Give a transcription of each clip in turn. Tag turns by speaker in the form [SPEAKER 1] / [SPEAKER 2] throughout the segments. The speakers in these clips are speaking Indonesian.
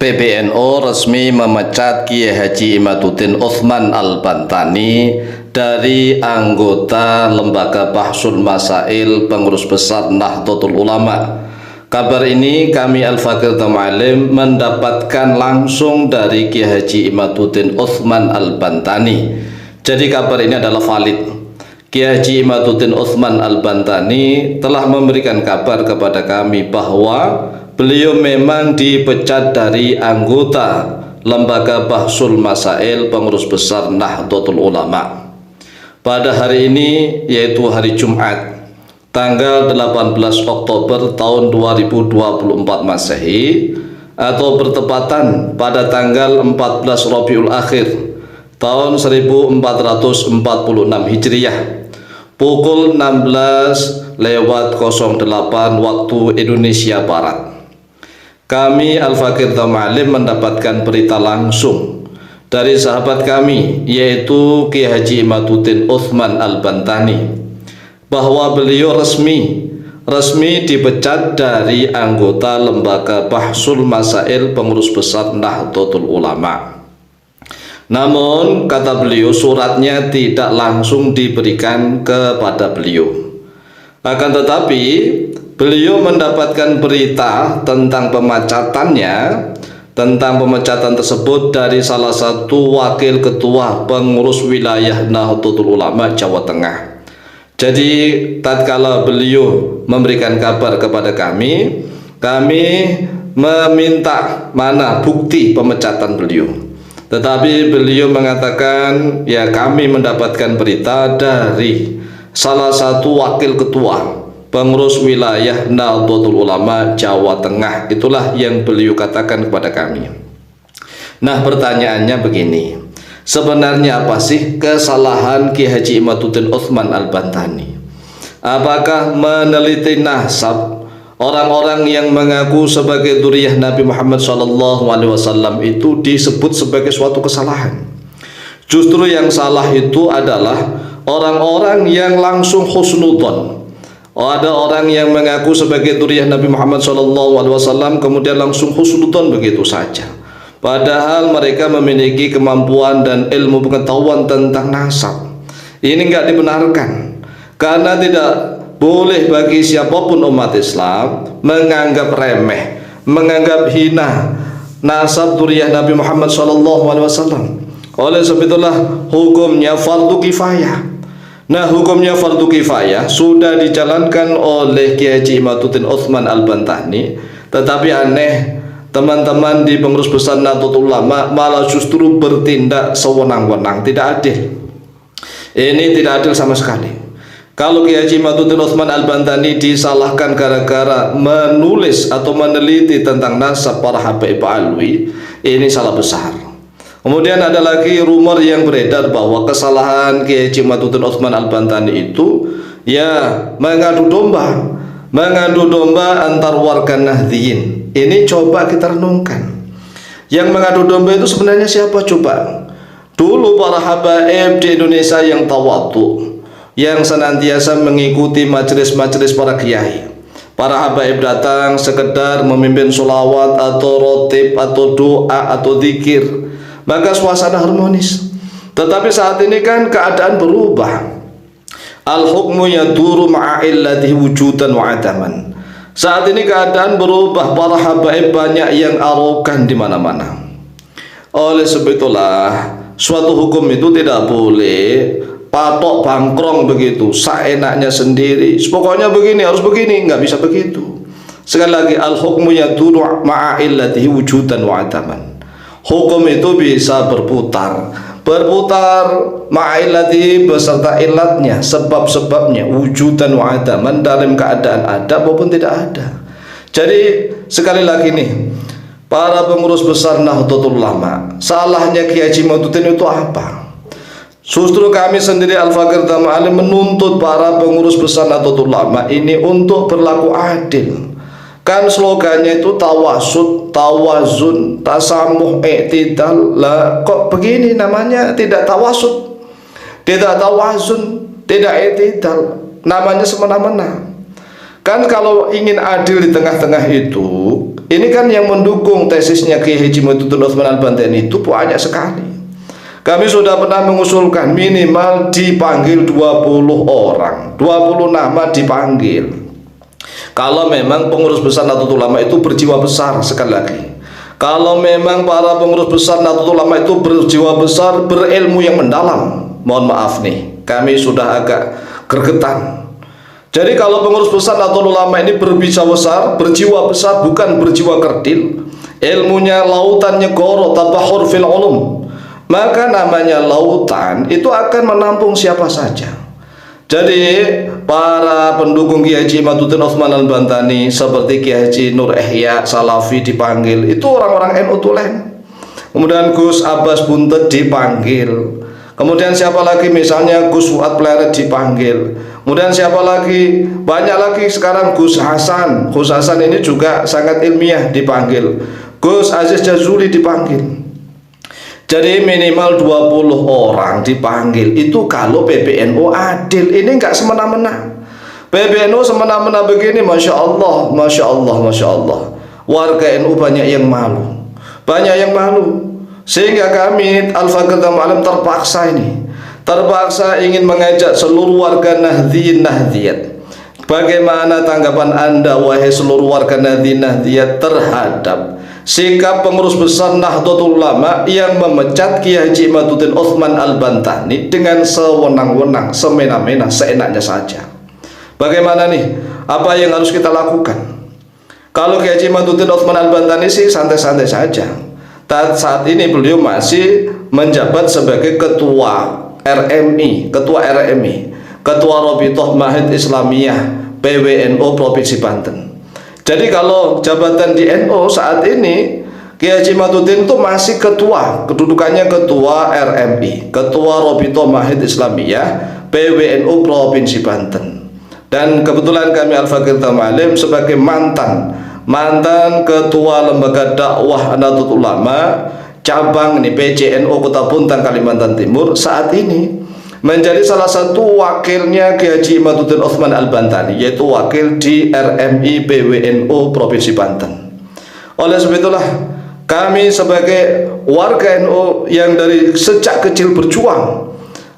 [SPEAKER 1] PBNU resmi memecat Kiai Haji Imaduddin Utsman Al-Bantani dari anggota Lembaga Bahsul Masail Pengurus Besar Nahdlatul Ulama. Kabar ini kami Al-Fakir Tamalim mendapatkan langsung dari Kiai Haji Imaduddin Utsman Al-Bantani. Jadi kabar ini adalah valid. Kiai Haji Imaduddin Utsman Al-Bantani telah memberikan kabar kepada kami bahwa beliau memang dipecat dari anggota Lembaga Bahsul Masail Pengurus Besar Nahdlatul Ulama pada hari ini, yaitu hari Jumat tanggal 18 Oktober tahun 2024 Masehi, atau bertepatan pada tanggal 14 Rabiul Akhir tahun 1446 Hijriah, pukul 16:08 waktu Indonesia Barat. Kami Al-Fakir Tamalim mendapatkan berita langsung dari sahabat kami, yaitu Kiai Haji Imaduddin Utsman Al-Bantani, bahwa beliau resmi dipecat dari anggota Lembaga Bahsul Masail Pengurus Besar Nahdlatul Ulama. Namun kata beliau, suratnya tidak langsung diberikan kepada beliau. Akan tetapi beliau mendapatkan berita tentang pemecatan tersebut dari salah satu wakil ketua pengurus wilayah Nahdlatul Ulama Jawa Tengah. Jadi tatkala beliau memberikan kabar kepada kami meminta mana bukti pemecatan beliau. Tetapi beliau mengatakan, ya, kami mendapatkan berita dari salah satu wakil ketua pengurus wilayah Nahdlatul Ulama Jawa Tengah. Itulah yang beliau katakan kepada kami. Nah, pertanyaannya begini, sebenarnya apa sih kesalahan Kiai Haji Imaduddin Utsman Al-Bantani? Apakah meneliti nasab orang-orang yang mengaku sebagai dzurriyyah Nabi Muhammad SAW itu disebut sebagai suatu kesalahan? Justru yang salah itu adalah orang-orang yang langsung husnudzon. Ada orang yang mengaku sebagai dzurriyyah Nabi Muhammad SAW kemudian langsung husnudzon begitu saja, padahal mereka memiliki kemampuan dan ilmu pengetahuan tentang nasab. Ini enggak dibenarkan, karena tidak boleh bagi siapapun umat Islam menganggap remeh, menganggap hina nasab dzurriyyah Nabi Muhammad SAW. Oleh sebab itulah hukumnya fardu kifayah. Nah, hukumnya fardu kifayah sudah dijalankan oleh Kiai Haji Imaduddin Utsman Al-Bantani, tetapi aneh, teman-teman di pengurus besar Nahdlatul Ulama malah justru bertindak sewenang-wenang, tidak adil. Ini tidak adil sama sekali. Kalau Kiai Haji Imaduddin Utsman Al-Bantani disalahkan gara-gara menulis atau meneliti tentang nasab para habaib alwi, ini salah besar. Kemudian ada lagi rumor yang beredar bahwa kesalahan Kiai Haji Imaduddin Utsman Al-Bantani itu, ya, mengadu domba antar warga Nahdliyin. Ini coba kita renungkan. Yang mengadu domba itu sebenarnya siapa coba? Dulu para habaib di Indonesia yang tawadhu, yang senantiasa mengikuti majelis-majelis para kiai. Para habaib datang sekedar memimpin sholawat atau rotib atau doa atau zikir, maka suasana harmonis. Tetapi saat ini kan keadaan berubah. Al-hukmu yaduru ma'illatihi wujudan wa adaman. Saat ini keadaan berubah, para habaib banyak yang arogan di mana-mana. Oleh sebab itulah suatu hukum itu tidak boleh patok bangkrong begitu, seenaknya sendiri. Pokoknya begini, harus begini, nggak bisa begitu. Sekali lagi, al-hukmu yaduru ma'illatihi wujudan wa adaman. Hukum itu bisa berputar ma'ilati beserta ilatnya, sebab-sebabnya, wujudan wa adaman, dalam keadaan ada maupun tidak ada. Jadi sekali lagi nih, para pengurus besar Nahdlatul Ulama, salahnya Kiai Haji Imaduddin itu apa? Justru kami sendiri Al-Fakir Tamalim menuntut para pengurus besar Nahdlatul Ulama ini untuk berlaku adil. Kan slogannya itu tawasud, tawazun, tasamuh, i'tidal. Lah kok begini namanya tidak tawasud, tidak tawazun, tidak i'tidal, namanya semena-mena. Kan kalau ingin adil di tengah-tengah Ini kan yang mendukung tesisnya Kiai Haji Imaduddin Utsman Al-Bantani itu banyak sekali. Kami sudah pernah mengusulkan minimal dipanggil 20 orang, 20 nama dipanggil. Kalau memang pengurus besar Nahdlatul Ulama itu berjiwa besar, sekali lagi, kalau memang para pengurus besar Nahdlatul Ulama itu berjiwa besar, berilmu yang mendalam, mohon maaf nih, kami sudah agak gregetan. Jadi kalau pengurus besar Nahdlatul Ulama ini berjiwa besar, bukan berjiwa kerdil, ilmunya lautannya goro tabahur fil ulum, maka namanya lautan itu akan menampung siapa saja. Jadi para pendukung Kiai Haji Imaduddin Utsman Al-Bantani seperti Kiai Haji Nur Ihya Salafi dipanggil, itu orang-orang NU tulen. Kemudian Gus Abbas Buntet dipanggil. Kemudian siapa lagi, misalnya Gus Fuad Pleret dipanggil. Kemudian siapa lagi, banyak lagi sekarang, Gus Hasan. Gus Hasan ini juga sangat ilmiah dipanggil. Gus Aziz Jazuli dipanggil. Jadi minimal 20 orang dipanggil. Itu kalau PBNU adil. Ini enggak semena-mena. PBNU semena-mena begini, Masya Allah, Masya Allah, Masya Allah. Warga NU banyak yang malu. Banyak yang malu. Sehingga kami Al-Faqih Alam terpaksa ingin mengajak seluruh warga Nahdliyin Nahdliyat. Bagaimana tanggapan Anda wahai seluruh warga Nahdliyin Nahdliyat terhadap sikap pengurus besar Nahdlatul Ulama yang memecat Kiai Haji Imaduddin Utsman Al-Bantani dengan sewenang-wenang, semena-mena, seenaknya saja? Bagaimana nih? Apa yang harus kita lakukan? Kalau Kiai Haji Imaduddin Utsman Al-Bantani sih santai-santai saja. Saat ini beliau masih menjabat sebagai ketua RMI, ketua Rabithah Mahid Islamiyah PWNU Provinsi Banten. Jadi kalau jabatan di NU saat ini, Kiai Haji Imaduddin itu masih ketua, kedudukannya ketua RMI, ketua Rabithah Mahid Islamiyah PWNU Provinsi Banten. Dan kebetulan kami Al-Faqih Alim sebagai mantan ketua lembaga dakwah Nahdlatul Ulama cabang PCNU Kota Bontang Kalimantan Timur, saat ini menjadi salah satu wakilnya Kiai Haji Imaduddin Utsman Al-Bantani, yaitu wakil di RMI PWNU Provinsi Banten. Oleh sebab itulah kami sebagai warga NU yang dari sejak kecil berjuang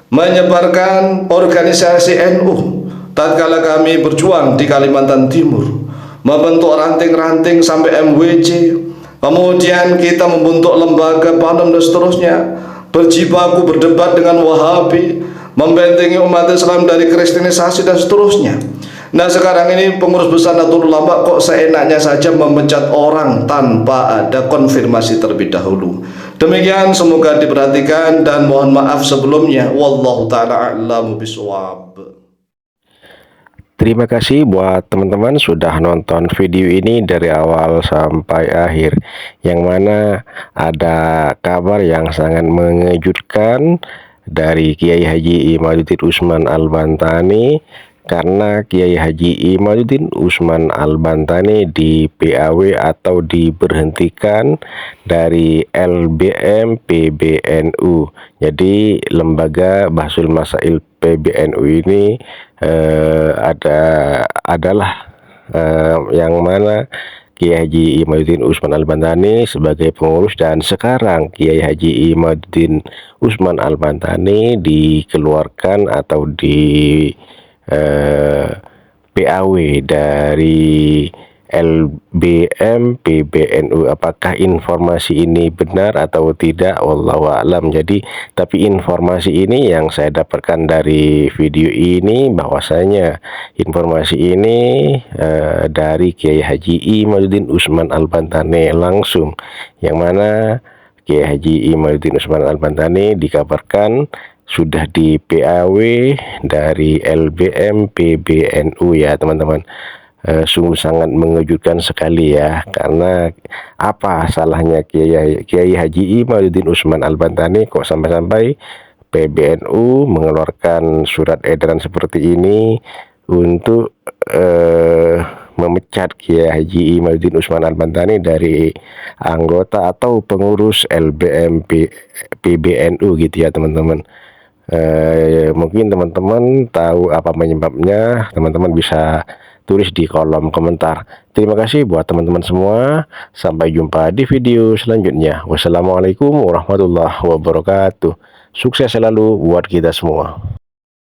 [SPEAKER 1] menyebarkan organisasi NU, tatkala kami berjuang di Kalimantan Timur, membentuk ranting-ranting sampai MWC, kemudian kita membentuk lembaga PANOM dan seterusnya, berjibaku berdebat dengan Wahabi, membentengi umat Islam dari kristenisasi dan seterusnya. Nah sekarang ini pengurus besar Nahdlatul Ulama kok seenaknya saja memecat orang tanpa ada konfirmasi terlebih dahulu. Demikian, semoga diperhatikan dan mohon maaf sebelumnya. Wallahu ta'ala a'lamu bishawab.
[SPEAKER 2] Terima kasih buat teman-teman sudah nonton video ini dari awal sampai akhir, yang mana ada kabar yang sangat mengejutkan dari Kiai Haji Imaduddin Utsman Al-Bantani, karena Kiai Haji Imaduddin Utsman Al-Bantani di PAW atau diberhentikan dari LBM PBNU. Jadi lembaga Bahsul Masail PBNU ini adalah yang mana Kiai Haji Imaduddin Utsman Al-Bantani sebagai pengurus, dan sekarang Kiai Haji Imaduddin Utsman Al-Bantani dikeluarkan atau di PAW dari LBM PBNU. Apakah informasi ini benar atau tidak, wallahu a'lam. Jadi tapi informasi ini yang saya dapatkan dari video ini, bahwasanya informasi ini dari Kiai Haji Imaduddin Utsman Al-Bantani langsung, yang mana Kiai Haji Imaduddin Utsman Al-Bantani dikabarkan sudah di PAW dari LBM PBNU ya teman-teman. Sungguh sangat mengejutkan sekali ya, karena apa salahnya Kiai Haji Imaduddin Utsman Al-Bantani kok sampai-sampai PBNU mengeluarkan surat edaran seperti ini untuk memecat Kiai Haji Imaduddin Utsman Al-Bantani dari anggota atau pengurus LBM PBNU gitu ya teman-teman. Mungkin teman-teman tahu apa penyebabnya, teman-teman bisa tulis di kolom komentar. Terima kasih buat teman-teman semua. Sampai jumpa di video selanjutnya. Wassalamualaikum warahmatullahi wabarakatuh. Sukses selalu buat kita semua.